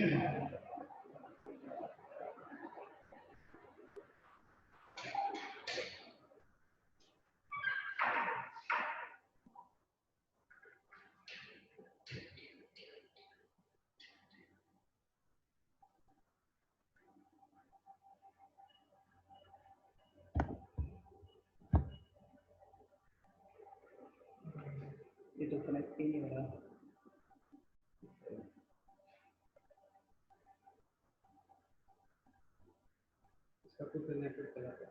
ये तो कनेक्ट ही नहीं हो रहा। इसका कुछ नेटवर्क चला गया।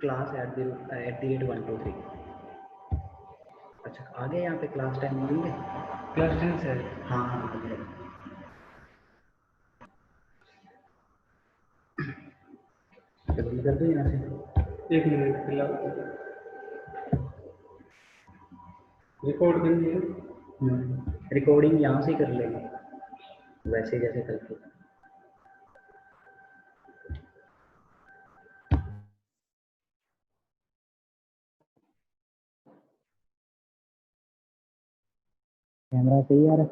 Class at the rate 1 2 3। अच्छा आगे यहाँ पे क्लास 10 मिलेंगे। क्लास 10 से हाँ हाँ आगे जल्दी कर दो यहाँ से। 1 मिनट फिलहाल रिकॉर्ड करनी है। रिकॉर्डिंग यहाँ से कर लेंगे वैसे जैसे करके। कैमरा सही आ रहा है।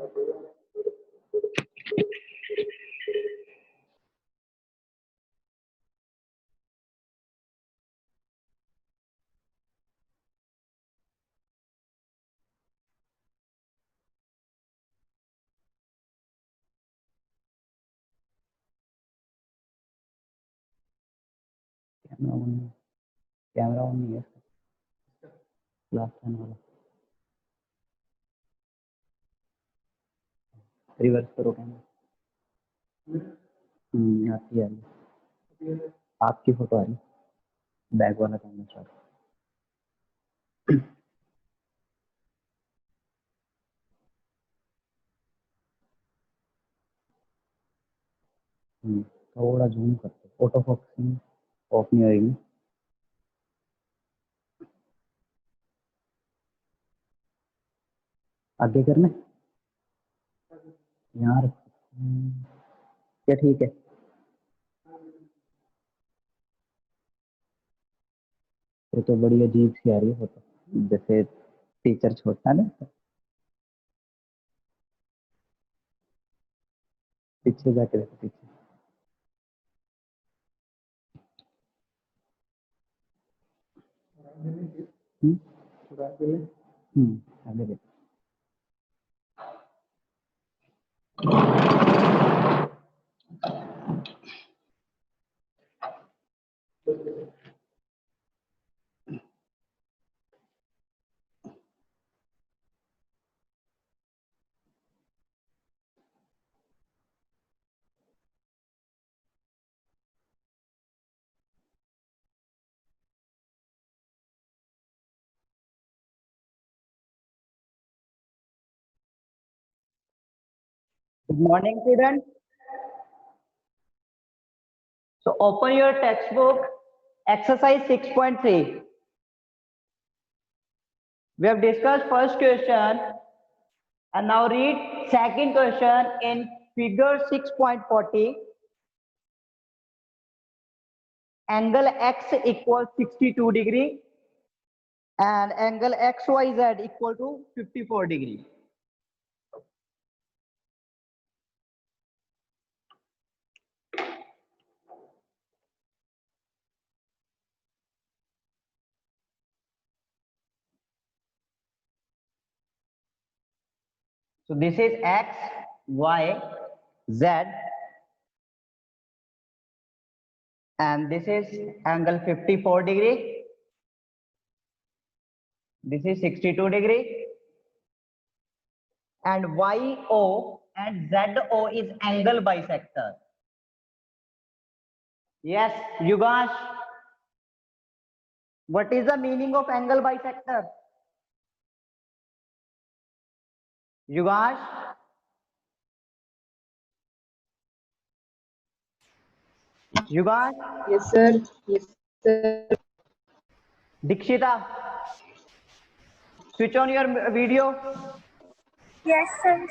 कैमरा ऑन नहीं है क्लास 10 वाला। रिवर्स करो कैमरा। आती है आपकी फोटो आ रही बैक वाला कैमरा स्टार्ट। थोड़ा जूम करते ऑटो फोकसिंग ऑफ नहीं होगी। आगे करना यहाँ क्या ठीक है। तो बड़ी अजीब सी आ रही है फोटो जैसे टीचर छोड़ता है ना पीछे जाके देखो पीछे। आगे देखो। Good morning, students. So open your textbook, exercise 6.3. We have discussed first question and now read second question in figure 6.40. Angle X equals 62 degree and angle XYZ equal to 54 degree. So this is X, Y, Z, and this is angle 54 degree. This is 62 degree. And YO and ZO is angle bisector. Yes, Yugash. What is the meaning of angle bisector? Yugash? Yugash? Yes, sir. Yes, sir. Dikshita? Switch on your video. Yes, sir.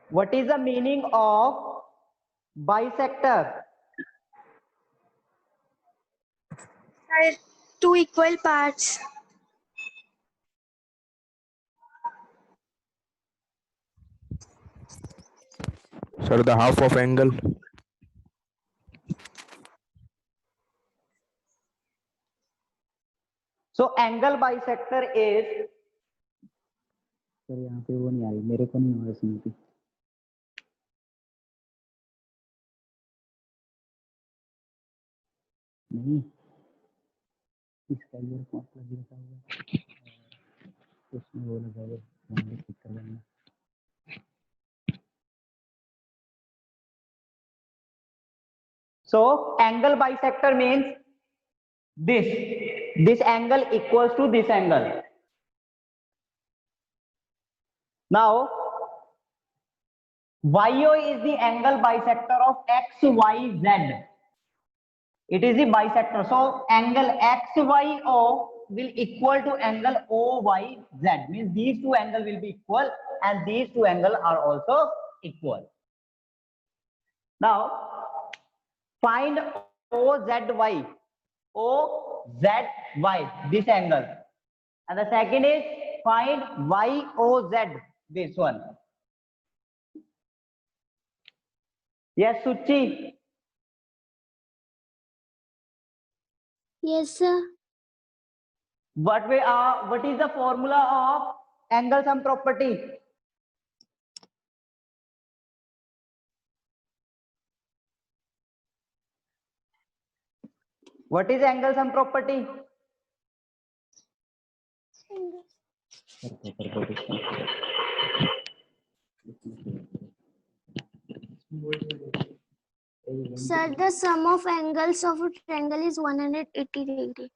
What is the meaning of bisector? Sir, two equal parts. Sir, the half of angle. So angle bisector is sir यहाँ पे वो नहीं आ रही, मेरे को नहीं आ रही सुनती। नहीं, इसका ये मतलब लिखा हुआ उसमें वो लगा हुआ, वहाँ क्लिक कर लेना। so angle bisector means this angle equals to this angle. Now YO is the angle bisector of XYZ. It is the bisector. So angle XYO will equal to angle OYZ. Means these two angles will be equal and these two angles are also equal. Now find OZY. OZY, this angle. And the second is find YOZ, this one. Yes, Suchi. Yes, sir. What is the formula of angle sum property? What is angle sum property? Sir, the sum of angles of a triangle is 180 degree.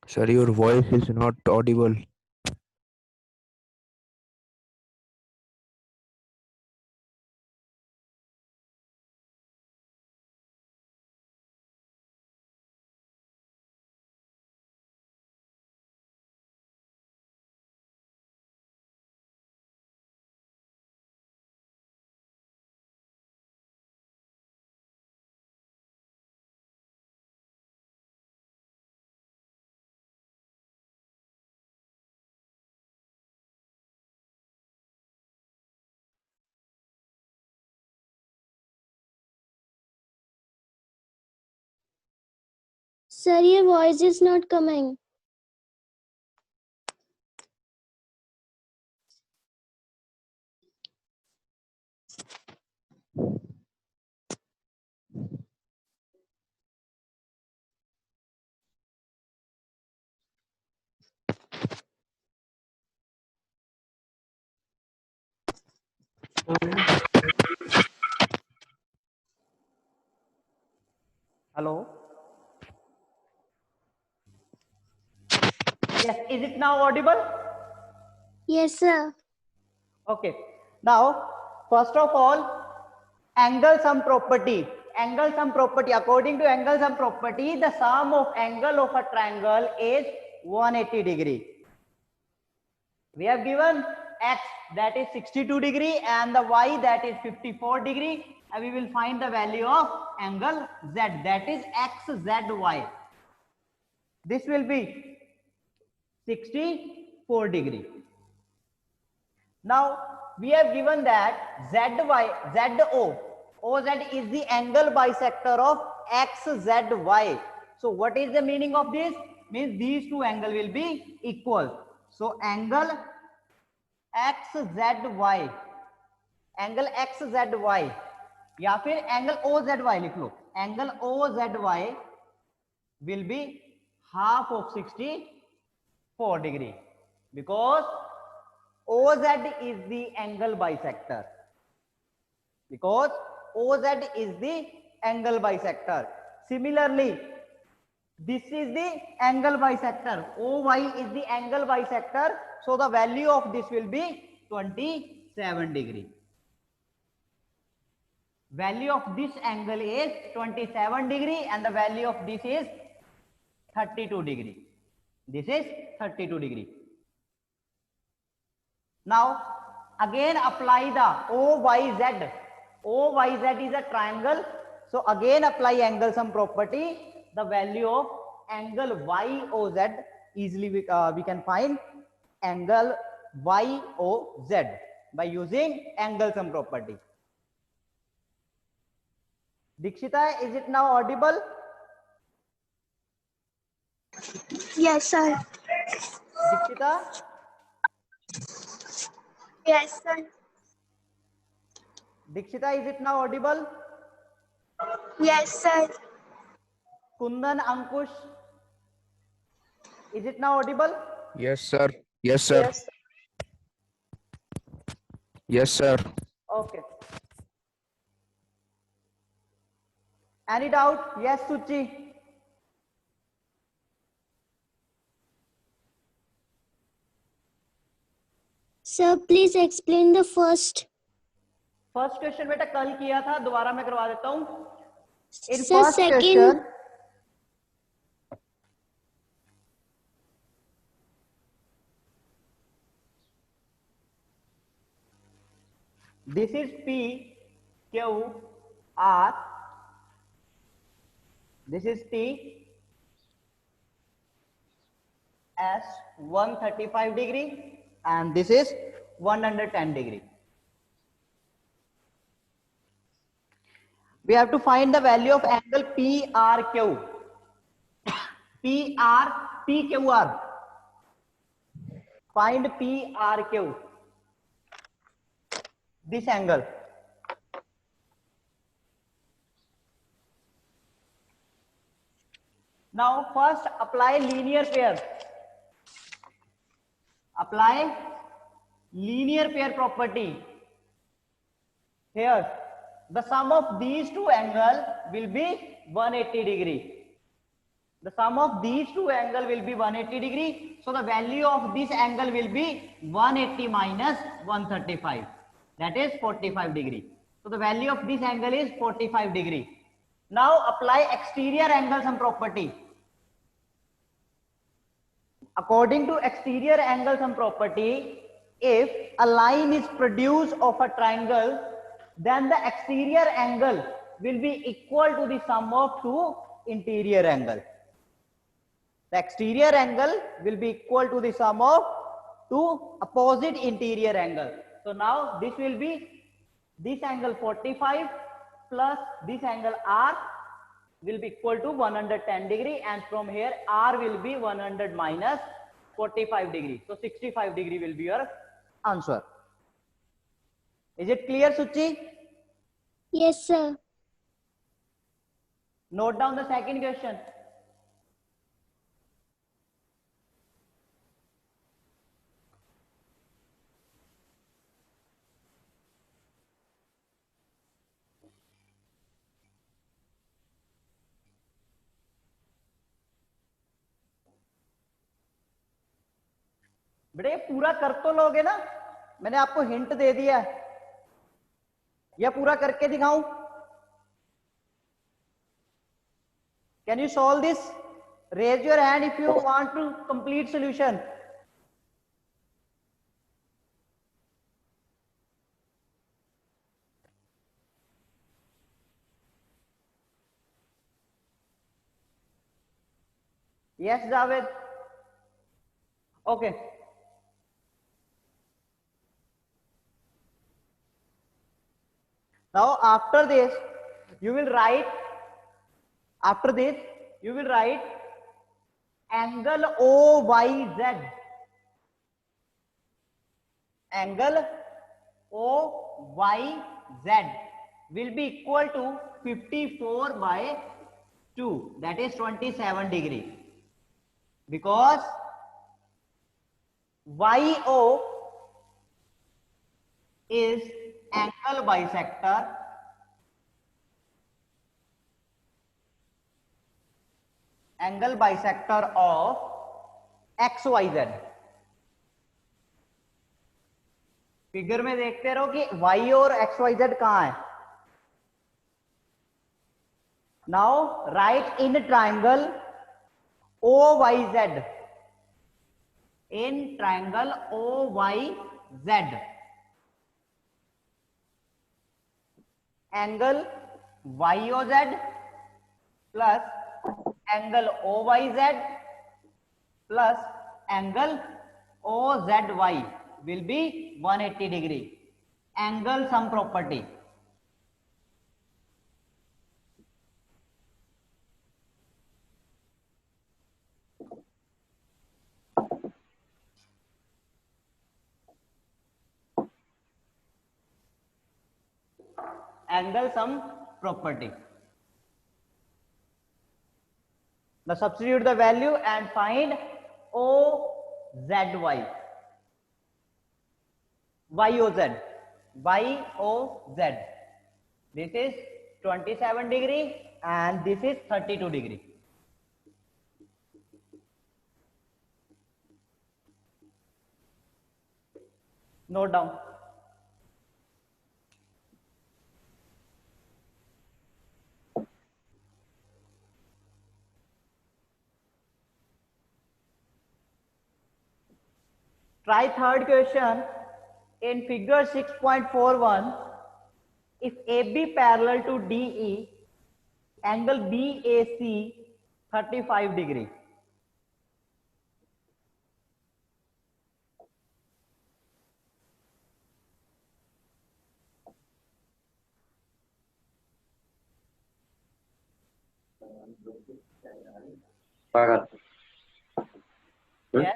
Sir, your voice is not audible. Sir, your voice is not coming. Hello. Yes, is it now audible? Yes, sir. Okay. Now, first of all, angle sum property. Angle sum property. According to angle sum property, the sum of angle of a triangle is 180 degree. We have given x that is 62 degree and the y that is 54 degree, and we will find the value of angle z, that is xzy. This will be 64 degree. Now we have given that OZ is the angle bisector of XZY. So what is the meaning of this? Means these two angles will be equal. So angle XZY, angle XZY या फिर angle OZY लिख लो. Angle OZY will be half of 64 degree because OZ is the angle bisector. Because OZ is the angle bisector. Similarly, this is the angle bisector. OY is the angle bisector. So the value of this will be 27 degree. Value of this angle is 27 degree and the value of this is 32 degree. This is 32 degree. Now again apply the OYZ. OYZ is a triangle. So again apply angle sum property. The value of angle YOZ easily we can find angle YOZ by using angle sum property. Dikshita, is it now audible? Yes, sir. Dikshita? Yes, sir. Dikshita, is it now audible? Yes, sir. Kundan, Ankush, is it now audible? Yes, sir. Yes, sir. Yes. Yes, sir. Okay. Any doubt? Yes, Suchi. Sir, please explain the first. First question बेटा कल किया था, दोबारा मैं करवा देता हूं. In Sir, first second. question, this is P, Q, R. This is T, S 135 degree, and this is 110 degree. We have to find the value of angle PRQ. PQR. Find PRQ. This angle. Now first apply linear pair. Apply linear pair property. Here the sum of these two angles will be 180 degree. The sum of these two angles will be 180 degree. So the value of this angle will be 180 minus 135. That is 45 degree. So the value of this angle is 45 degree. Now apply exterior angle sum property. According to exterior angle sum property, if a line is produced of a triangle, then the exterior angle will be equal to the sum of two interior angle. The exterior angle will be equal to the sum of two opposite interior angle. So now this will be this angle 45 plus this angle R will be equal to 110 degree, and from here R will be 100 minus 45 degree. So 65 degree will be your answer. Is it clear, Suchi? Yes, sir. Note down the second question. बेटा ये पूरा कर तो लोगे ना? मैंने आपको hint दे दिया है, या पूरा करके दिखाऊं? Can you solve this? Raise your hand if you want to complete solution. Yes, Javed. Okay. Now after this, you will write. After this, you will write angle OYZ. Angle OYZ will be equal to 54 by 2, that is 27 degree, because YO is angle bisector of XYZ. Figure में देखते रहो कि y और XYZ कहां है. Now write in triangle OYZ. In triangle OYZ, angle YOZ plus angle OYZ plus angle OZY will be 180 degree. Angle sum property. Angle sum property. Now substitute the value and find OZY. YOZ. YOZ. This is 27 degree and this is 32 degree. Note down. Try third question. In figure 6.41, if AB parallel to DE, angle BAC 35 degree. Yes.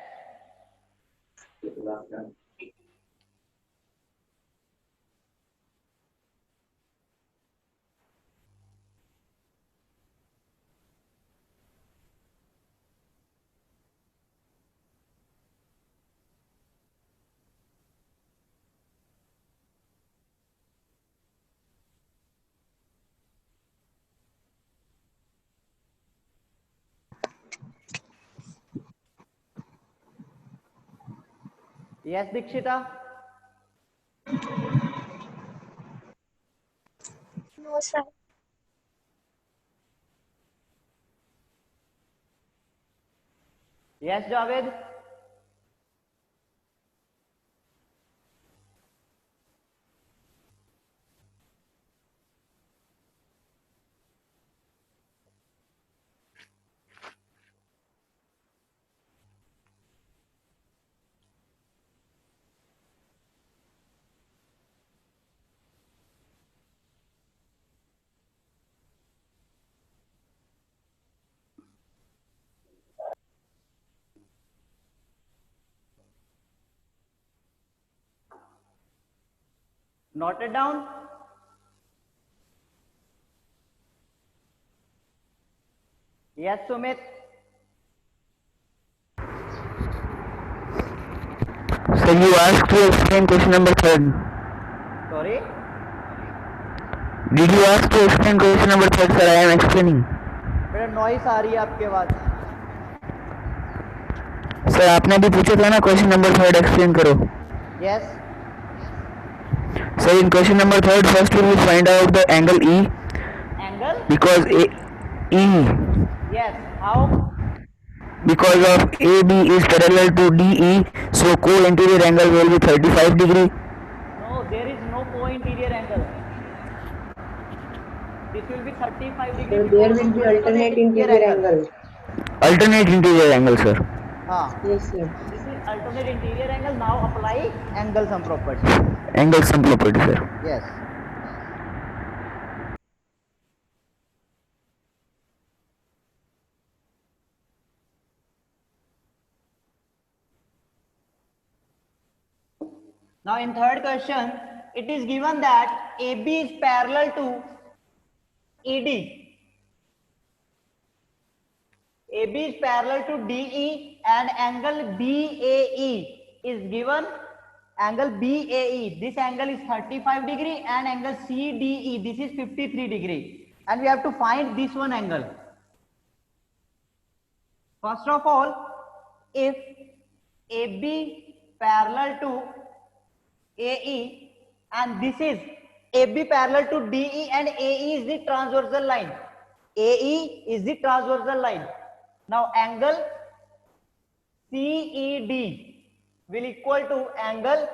Yes, Dikshita. No, sir. Yes, Javed. Note it down. Yes, Sumit. So you asked to explain question number 3rd. Sorry. Did you ask to explain question number 3rd, sir? I am explaining. बेटा noise आ रही है आपके पास. Sir आपने भी पूछा था ना question number 3rd explain करो. Yes. So in question number 3rd, first we will find out the angle E. Angle? Because E. Yes. How? Because of AB is parallel to DE, so co-interior angle will be 35 degree. No, there is no co-interior angle. This will be 35 degree. So there will be alternate interior angle. Alternate interior angle, sir. Yes, sir. This is alternate interior angle. Now apply angle sum property. Angle sum property, sir. Yes. Now in third question, it is given that AB is parallel to ED. AB is parallel to DE and angle BAE is given. Angle BAE, this angle is 35 degree and angle CDE, this is 53 degree. And we have to find this one angle. First of all, if AB parallel to AE and this is AB parallel to DE and AE is the transversal line. AE is the transversal line. Now angle CED will equal to angle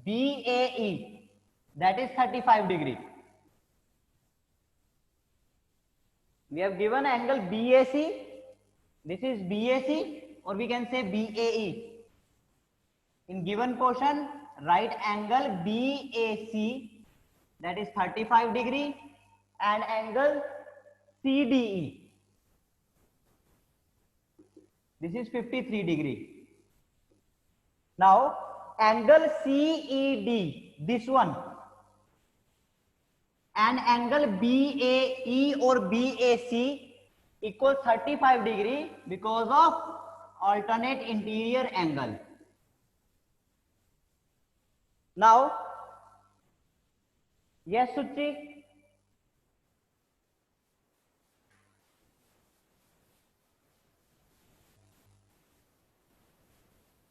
BAE, that is 35 degree. We have given angle BAC, this is BAC or we can say BAE. In given portion, right angle BAC, that is 35 degree, and angle CDE, this is 53 degree. Now angle CED, this one, and angle BAE or BAC equals 35 degree because of alternate interior angle. Now, yes, Suchi?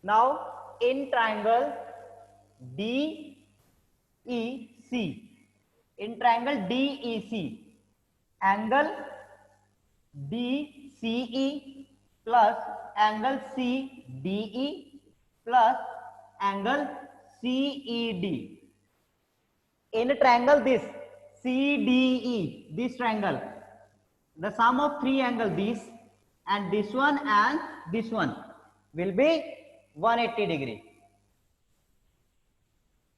Now, in triangle DEC, in triangle DEC, angle DCE plus angle CDE plus angle CED. In a triangle this CDE, this triangle, the sum of three angles, this and this one will be 180 degree.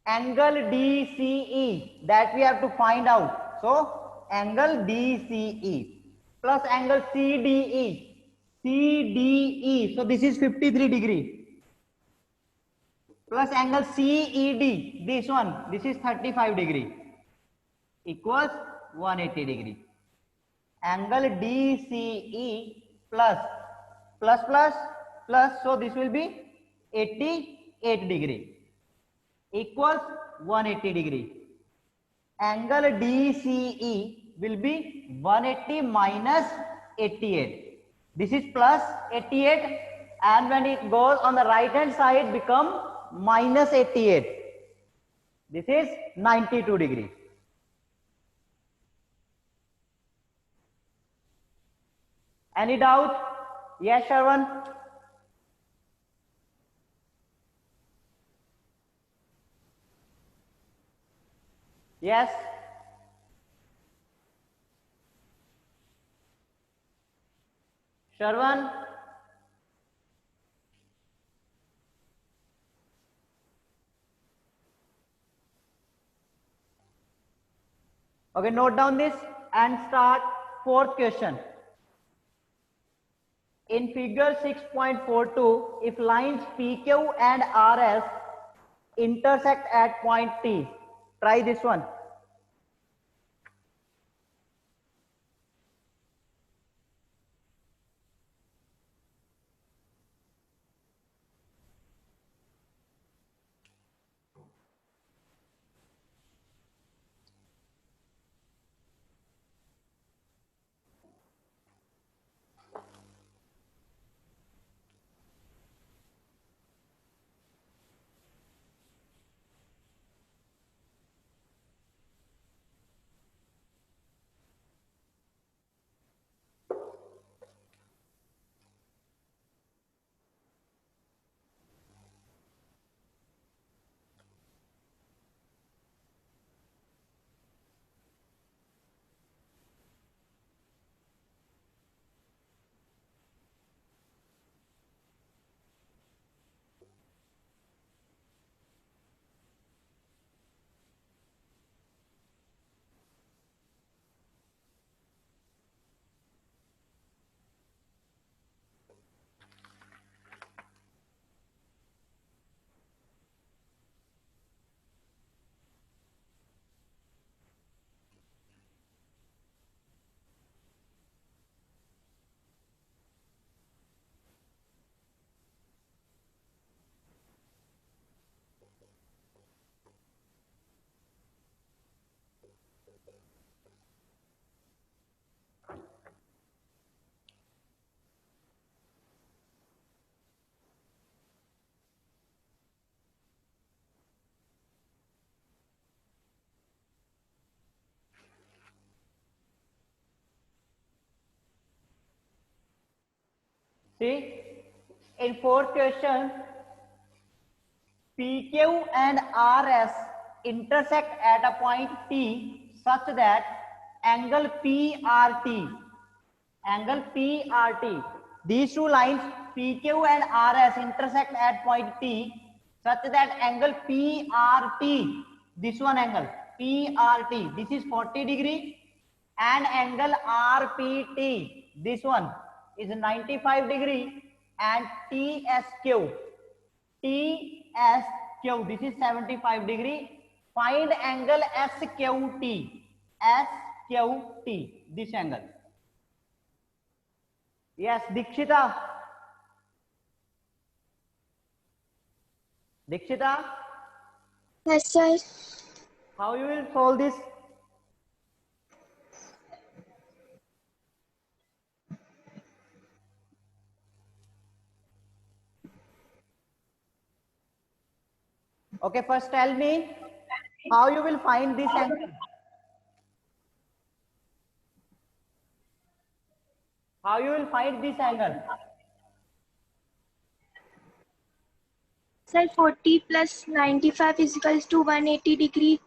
Angle DCE, that we have to find out. So angle DCE plus angle CDE, so this is 53 degree, plus angle CED, this one, this is 35 degree, equals 180 degree. Angle DCE plus, so this will be 88 degree, equals 180 degree. Angle DCE will be 180 minus 88. This is plus 88, and when it goes on the right hand side become minus 88. This is 92 degree. Any doubt? Yes, Sharwan? Yes? Sharwan? Okay, note down this and start fourth question. In figure 6.42, if lines PQ and RS intersect at point T, try this one. See, in fourth question, PQ and RS intersect at a point T such that angle PRT, these two lines PQ and RS intersect at point T such that angle PRT, this one angle PRT, this is 40 degree, and angle RPT, this one is 95 degree, and TSQ, this is 75 degree. Find angle SQT, this angle. Yes, Dikshita. Yes, sir. How you will solve this? Okay, first tell me how you will find this angle. How you will find this angle? Sir, 40 plus 95 is equals to 180 degree.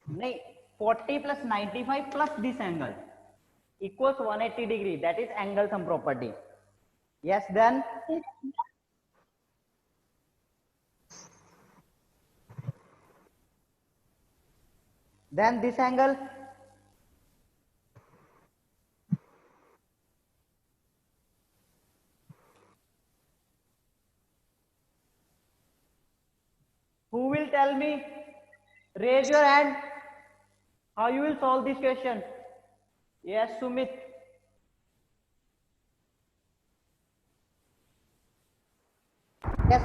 No, 40 plus 95 plus this angle equals 180 degree. That is angle sum property. Yes, then this angle. Who will tell me? Raise your hand. How you will solve this question? Yes, Sumit. Yes.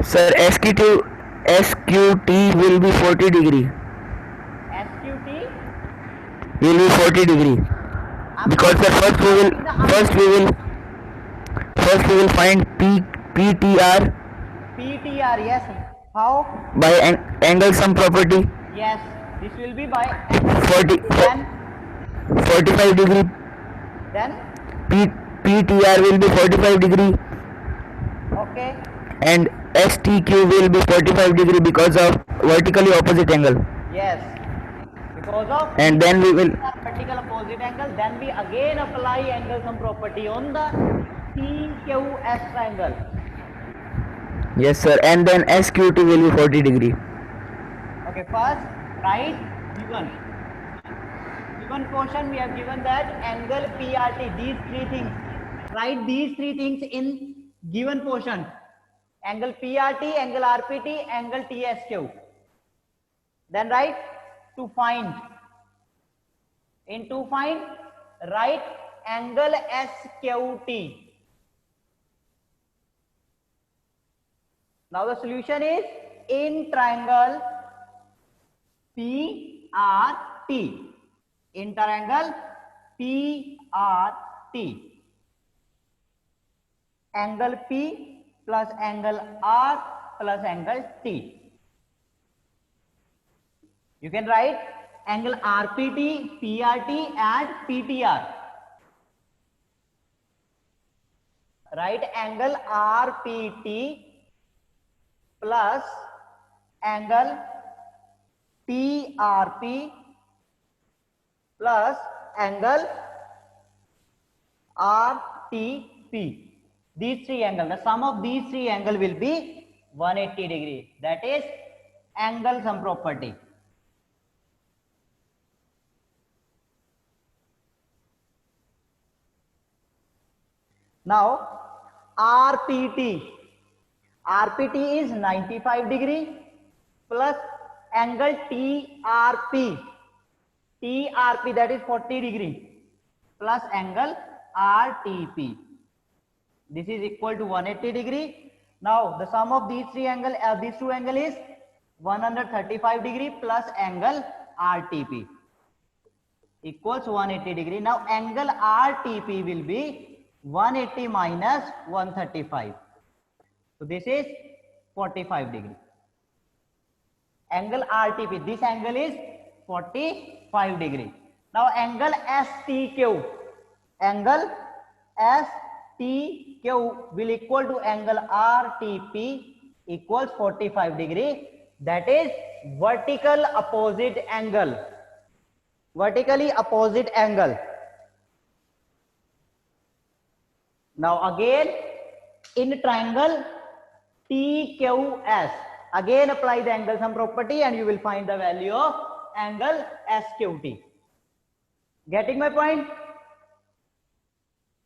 Sir, SQT will be 40 degree. SQT Will be 40 degree. Because sir, first we will find PTR PTR, yes. How? by angle sum property. Yes, this will be by 45 degree. Then PTR will be 45 degree. Okay. And STQ will be 45 degree because of vertically opposite angle. Yes. Because of And then we will vertical opposite angle, then we again apply angle sum property on the PQS triangle. yes sir, and then SQT will be 40 degree. Okay, first write given portion. We have given that angle PRT, these three things. Write these three things in given portion: angle PRT, angle RPT, angle TSQ. Then write to find. In to find, write angle SQT. Now the solution is in triangle PRT. In triangle PRT. Angle P plus angle R plus angle T. You can write angle RPT, PRT and PTR. Write angle RPT plus angle PRP plus angle RTP. These three angles, the sum of these three angles will be 180 degree. That is angle sum property. Now RPT is 95 degree plus angle TRP that is 40 degree plus angle RTP. This is equal to 180 degree. Now the sum of these two angles is 135 degree plus angle RTP equals 180 degree. Now angle RTP will be 180 minus 135. So this is 45 degree. Angle RTP, this angle is 45 degree. Now angle STQ TQ will equal to angle RTP equals 45 degree. That is vertical opposite angle. Vertically opposite angle. Now again in triangle TQS, again apply the angle sum property and you will find the value of angle SQT. Getting my point?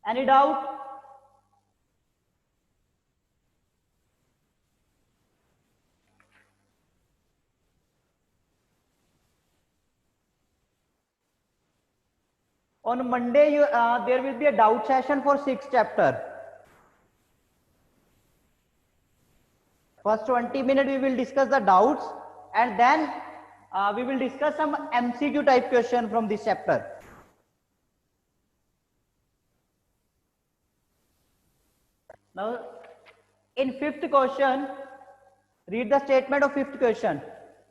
Any doubt? On Monday, there will be a doubt session for 6th chapter. First 20 minutes we will discuss the doubts and then we will discuss some MCQ type question from this chapter. Now, in 5th question, read the statement of 5th question.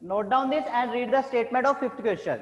Note down this and read the statement of 5th question.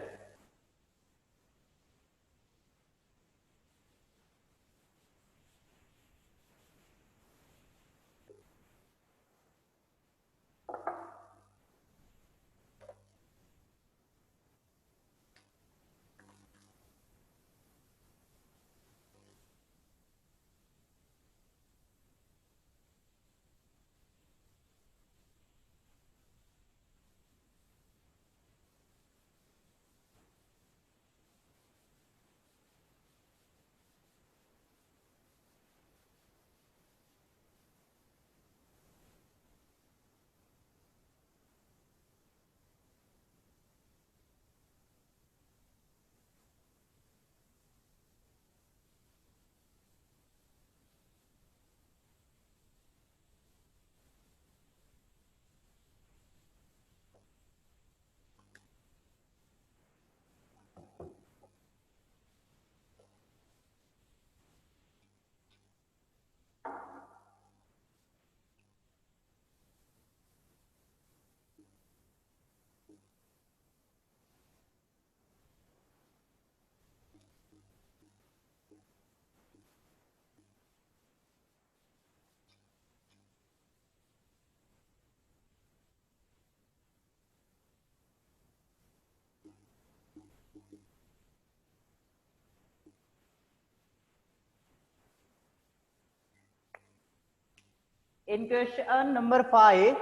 In question number 5,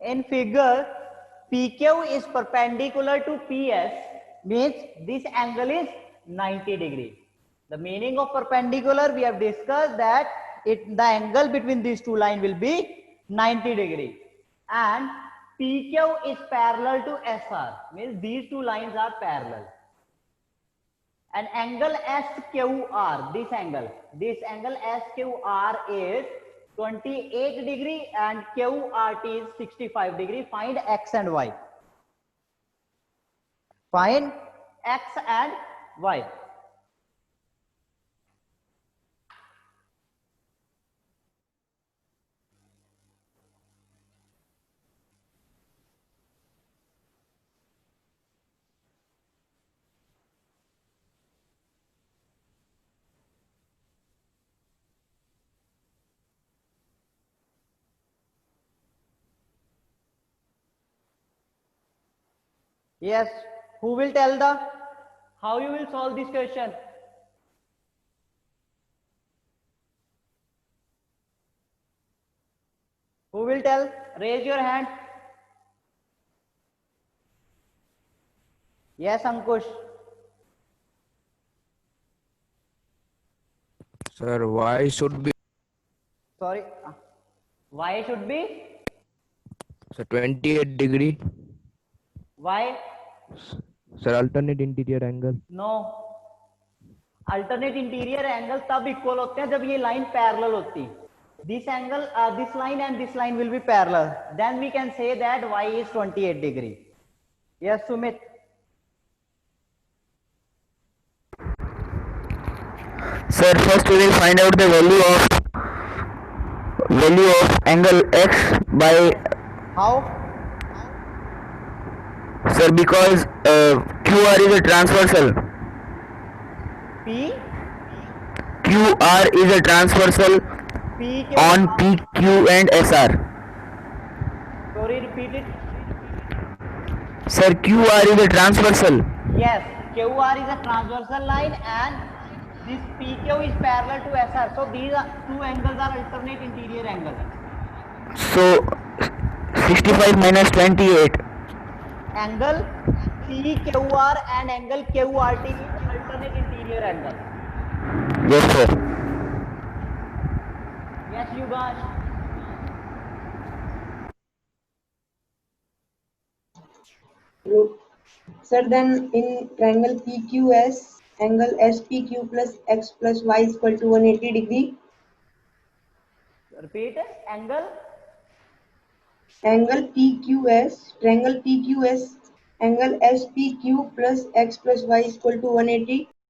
in figure, PQ is perpendicular to PS, means this angle is 90 degree. The meaning of perpendicular, we have discussed that the angle between these two lines will be 90 degree. And PQ is parallel to SR, means these two lines are parallel. And angle SQR, this angle SQR is 28 degree and QRT is 65 degree. Find X and Y. Find X and Y. Yes, who will tell the how you will solve this question? Who will tell? Raise your hand. Yes, Ankush. Sir, y should be Sorry. Y should be? sir 28 degree. Why? Sir, alternate interior angle. No. Alternate interior angle तब equal होते हैं जब ये line parallel होती है. This angle, this line and this line will be parallel. Then we can say that y is 28 degree. Yes, Sumit. Sir, first we will find out the value of angle x by How? sir, because QR is a transversal. P? QR is a transversal PQ. on PQ and SR. Sorry, repeat it. Sir, QR is a transversal. Yes, QR is a transversal line and this PQ is parallel to SR. So these are two angles are alternate interior angles. So 65 minus 28. Angle PQR and angle QRT is alternate interior angle. Yes, sir. Yes, you guys. Sir, then in triangle PQS, angle SPQ plus X plus Y is equal to 180 degree. Repeat. Angle. Angle PQS, triangle PQS, angle SPQ plus X plus Y is equal to 180.